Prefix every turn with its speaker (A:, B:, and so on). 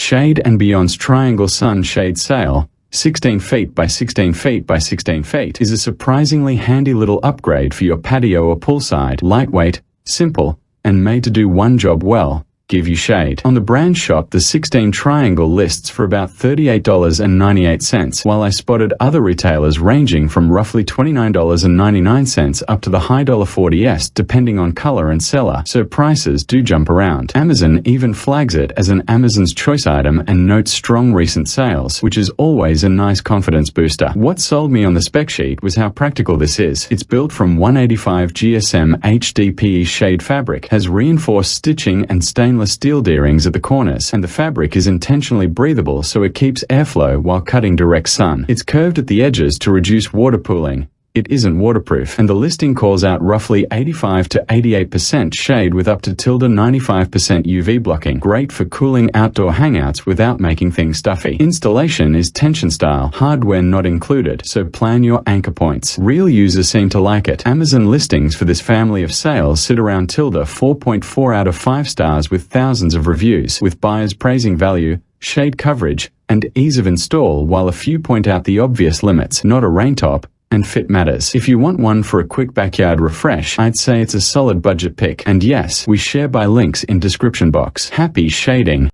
A: Shade and Beyond's Triangle Sunshade Sail, 16 feet by 16 feet by 16 feet, is a surprisingly handy little upgrade for your patio or poolside. Lightweight, simple, and made to do one job well: give you shade. On the brand shop, the 16 Triangle lists for about $38.98, while I spotted other retailers ranging from roughly $29.99 up to the high $40s depending on color and seller, so prices do jump around. Amazon even flags it as an Amazon's Choice item and notes strong recent sales, which is always a nice confidence booster. What sold me on the spec sheet was how practical this is. It's built from 185 GSM HDPE shade fabric, has reinforced stitching and stainless steel D-rings at the corners, and the fabric is intentionally breathable so it keeps airflow while cutting direct sun. It's curved at the edges to reduce water pooling. It isn't waterproof, and the listing calls out roughly 85 to 88% shade with up to 95% UV blocking. Great for cooling outdoor hangouts without making things stuffy. Installation is tension style, hardware not included, so plan your anchor points. Real users seem to like it. Amazon listings for this family of sails sit around 4.4 out of 5 stars with thousands of reviews, with buyers praising value, shade coverage, and ease of install, while a few point out the obvious limits: not a raintop, and fit matters. If you want one for a quick backyard refresh, I'd say it's a solid budget pick. And yes, we share buy links in description box. Happy shading!